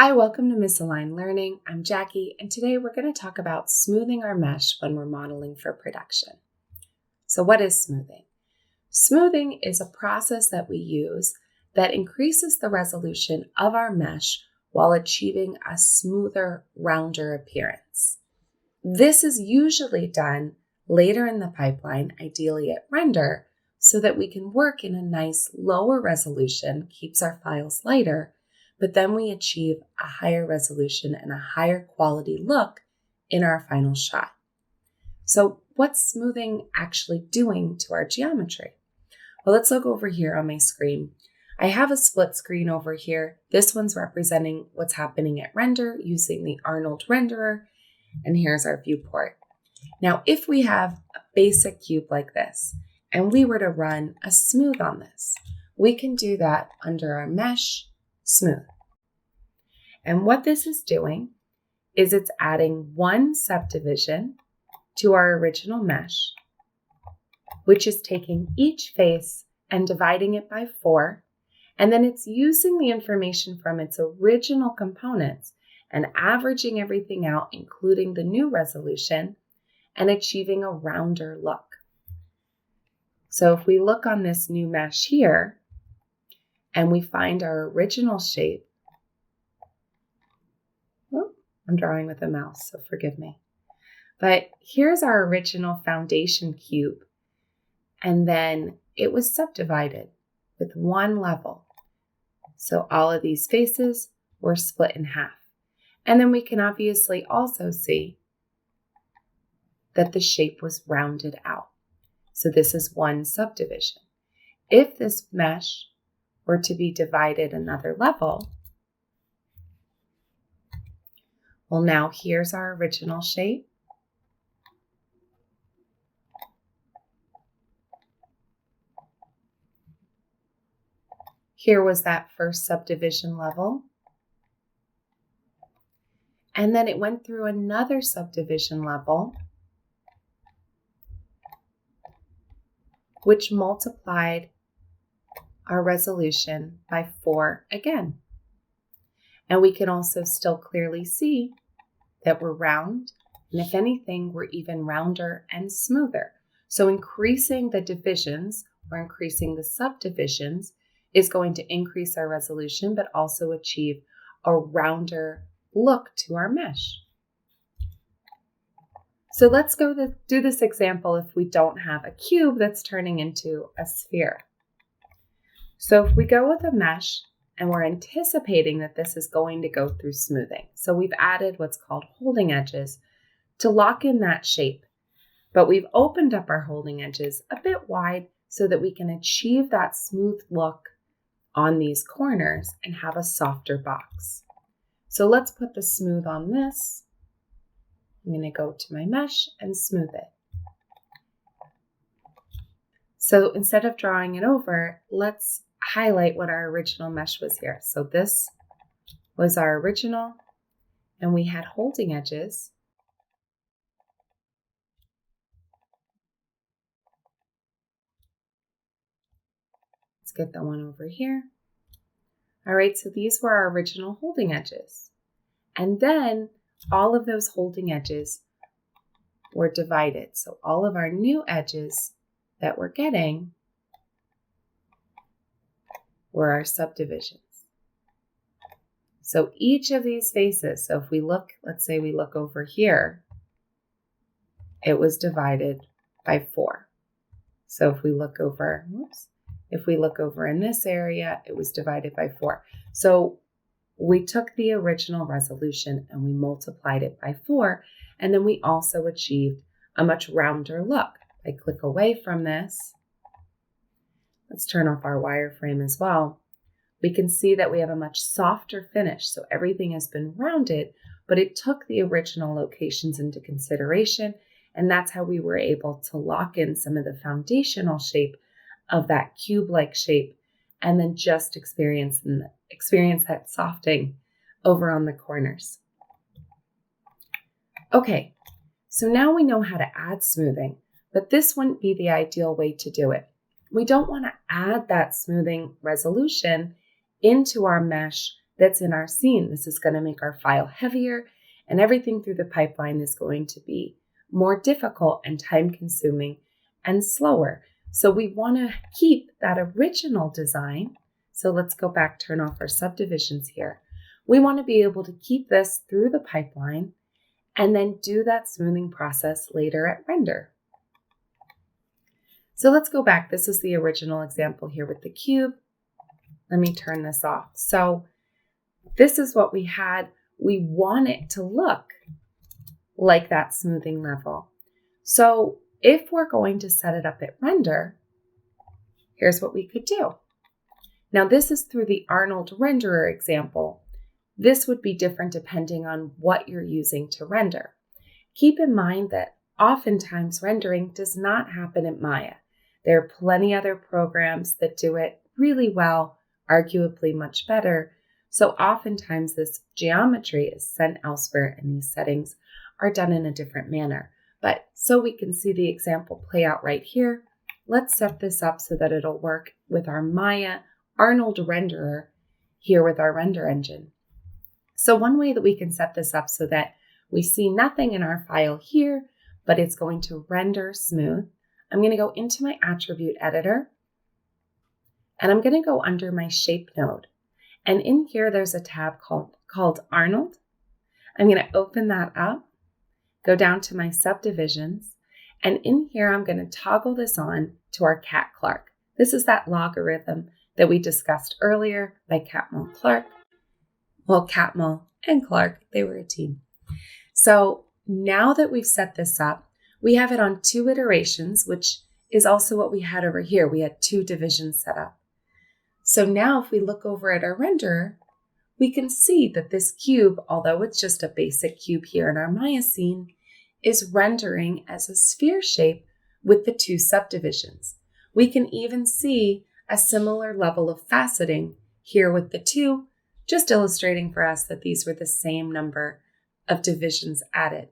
Hi, welcome to Misaligned Learning. I'm Jackie, and today we're going to talk about smoothing our mesh when we're modeling for production. So what is smoothing? Smoothing is a process that we use that increases the resolution of our mesh while achieving a smoother, rounder appearance. This is usually done later in the pipeline, ideally at render, so that we can work in a nice lower resolution, keeps our files lighter, but then we achieve a higher resolution and a higher quality look in our final shot. So what's smoothing actually doing to our geometry? Well, let's look over here on my screen. I have a split screen over here. This one's representing what's happening at render using the Arnold renderer, and here's our viewport. Now, if we have a basic cube like this, and we were to run a smooth on this, we can do that under our mesh, smooth. And what this is doing is it's adding one subdivision to our original mesh, which is taking each face and dividing it by 4, and then it's using the information from its original components and averaging everything out, including the new resolution, and achieving a rounder look. So if we look on this new mesh here, and we find our original shape, I'm drawing with a mouse, so forgive me. But here's our original foundation cube, and then it was subdivided with one level. So all of these faces were split in half. And then we can obviously also see that the shape was rounded out. So this is one subdivision. If this mesh were to be divided another level, well, now here's our original shape. Here was that first subdivision level. And then it went through another subdivision level, which multiplied our resolution by 4 again. And we can also still clearly see that we're round, and if anything, we're even rounder and smoother. So increasing the divisions or increasing the subdivisions is going to increase our resolution, but also achieve a rounder look to our mesh. So let's go do this example if we don't have a cube that's turning into a sphere. So if we go with a mesh, and we're anticipating that this is going to go through smoothing. So we've added what's called holding edges to lock in that shape, but we've opened up our holding edges a bit wide so that we can achieve that smooth look on these corners and have a softer box. So let's put the smooth on this. I'm going to go to my mesh and smooth it. So instead of drawing it over, let's highlight what our original mesh was here. So this was our original, and we had holding edges. Let's get the one over here. All right, so these were our original holding edges. And then all of those holding edges were divided. So all of our new edges that we're getting were our subdivisions. So each of these faces, so if we look, let's say we look over here, it was divided by 4. So if we look over, if we look over in this area, it was divided by 4. So we took the original resolution and we multiplied it by 4, and then we also achieved a much rounder look. I click away from this. Let's turn off our wireframe as well. We can see that we have a much softer finish. So everything has been rounded, but it took the original locations into consideration. And that's how we were able to lock in some of the foundational shape of that cube-like shape and then just experience that softening over on the corners. Okay, so now we know how to add smoothing, but this wouldn't be the ideal way to do it. We don't want to add that smoothing resolution into our mesh that's in our scene. This is going to make our file heavier, and everything through the pipeline is going to be more difficult and time-consuming and slower. So we want to keep that original design. So let's go back, turn off our subdivisions here. We want to be able to keep this through the pipeline and then do that smoothing process later at render. So let's go back. This is the original example here with the cube. Let me turn this off. So this is what we had. We want it to look like that smoothing level. So if we're going to set it up at render, here's what we could do. Now this is through the Arnold renderer example. This would be different depending on what you're using to render. Keep in mind that oftentimes rendering does not happen in Maya. There are plenty other programs that do it really well, arguably much better. So oftentimes this geometry is sent elsewhere and these settings are done in a different manner. But so we can see the example play out right here, let's set this up so that it'll work with our Maya Arnold renderer here with our render engine. So one way that we can set this up so that we see nothing in our file here, but it's going to render smooth. I'm going to go into my attribute editor and I'm going to go under my shape node. And in here, there's a tab called Arnold. I'm going to open that up, go down to my subdivisions, and in here, I'm going to toggle this on to our Cat Clark. This is that logarithm that we discussed earlier by Catmull Clark. Well, Catmull and Clark, they were a team. So now that we've set this up, we have it on 2 iterations, which is also what we had over here. We had 2 divisions set up. So now if we look over at our renderer, we can see that this cube, although it's just a basic cube here in our Maya scene, is rendering as a sphere shape with the 2 subdivisions. We can even see a similar level of faceting here with the 2, just illustrating for us that these were the same number of divisions added.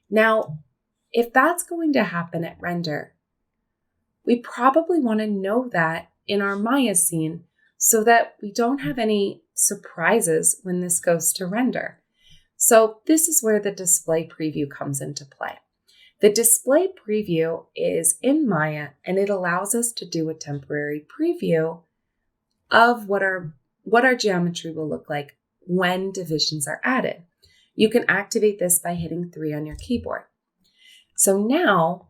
Now, if that's going to happen at render, we probably want to know that in our Maya scene so that we don't have any surprises when this goes to render. So this is where the display preview comes into play. The display preview is in Maya and it allows us to do a temporary preview of what our geometry will look like when divisions are added. You can activate this by hitting 3 on your keyboard. So now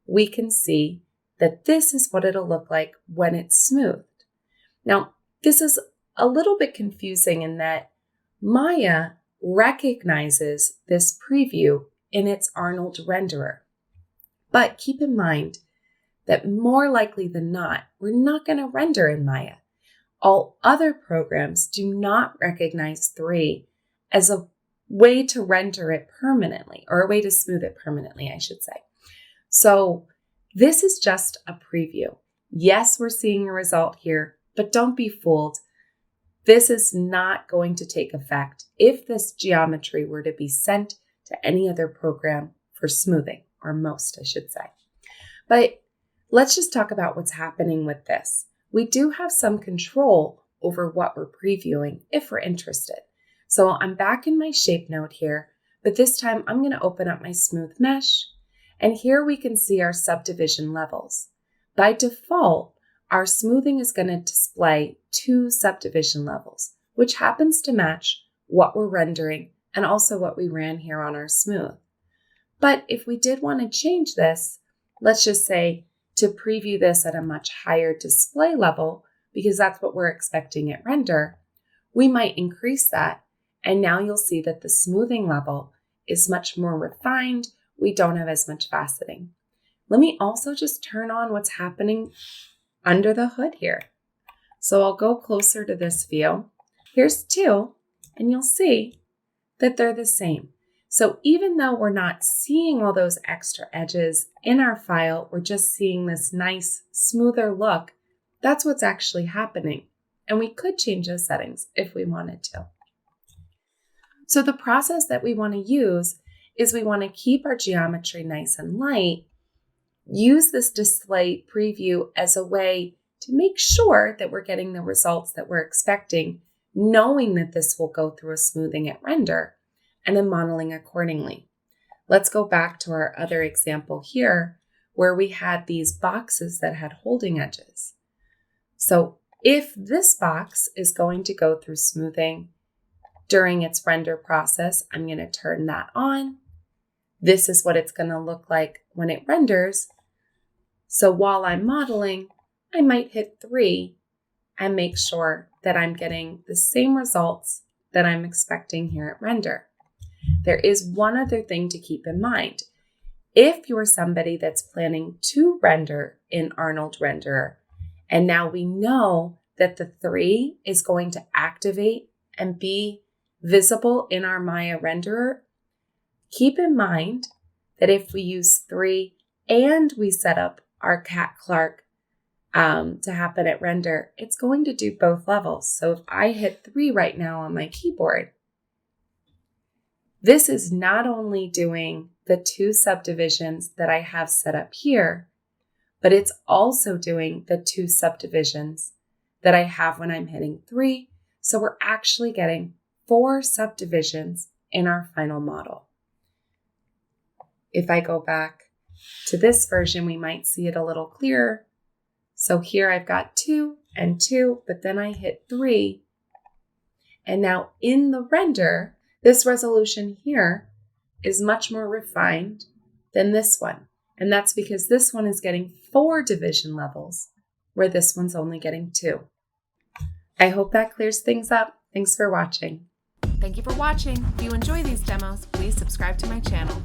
we can see that this is what it'll look like when it's smoothed. Now, this is a little bit confusing in that Maya recognizes this preview in its Arnold renderer. But keep in mind that more likely than not, we're not going to render in Maya. All other programs do not recognize 3 as a way to render it permanently, or a way to smooth it permanently, I should say. So this is just a preview. Yes, we're seeing a result here, but don't be fooled. This is not going to take effect if this geometry were to be sent to any other program for smoothing, or most, I should say. But let's just talk about what's happening with this. We do have some control over what we're previewing if we're interested. So I'm back in my shape node here, but this time I'm going to open up my smooth mesh, and here we can see our subdivision levels. By default, our smoothing is going to display 2 subdivision levels, which happens to match what we're rendering and also what we ran here on our smooth. But if we did want to change this, let's just say to preview this at a much higher display level, because that's what we're expecting at render, we might increase that. And now you'll see that the smoothing level is much more refined. We don't have as much faceting. Let me also just turn on what's happening under the hood here. So I'll go closer to this view. Here's 2, and you'll see that they're the same. So even though we're not seeing all those extra edges in our file, we're just seeing this nice, smoother look. That's what's actually happening. And we could change those settings if we wanted to. So the process that we want to use is we want to keep our geometry nice and light, use this display preview as a way to make sure that we're getting the results that we're expecting knowing that this will go through a smoothing at render, and then modeling accordingly. Let's go back to our other example here, where we had these boxes that had holding edges. So if this box is going to go through smoothing during its render process, I'm going to turn that on. This is what it's going to look like when it renders. So while I'm modeling, I might hit 3 and make sure that I'm getting the same results that I'm expecting here at render. There is one other thing to keep in mind. If you're somebody that's planning to render in Arnold Renderer, and now we know that the 3 is going to activate and be visible in our Maya renderer, keep in mind that if we use 3 and we set up our Cat Clark to happen at render, it's going to do both levels. So if I hit 3 right now on my keyboard, this is not only doing the 2 subdivisions that I have set up here, but it's also doing the 2 subdivisions that I have when I'm hitting 3. So we're actually getting 4 subdivisions in our final model. If I go back to this version, we might see it a little clearer. So here I've got 2 and 2, but then I hit 3. And now in the render, this resolution here is much more refined than this one. And that's because this one is getting 4 division levels, where this one's only getting 2. I hope that clears things up. Thanks for watching. Thank you for watching. If you enjoy these demos, please subscribe to my channel.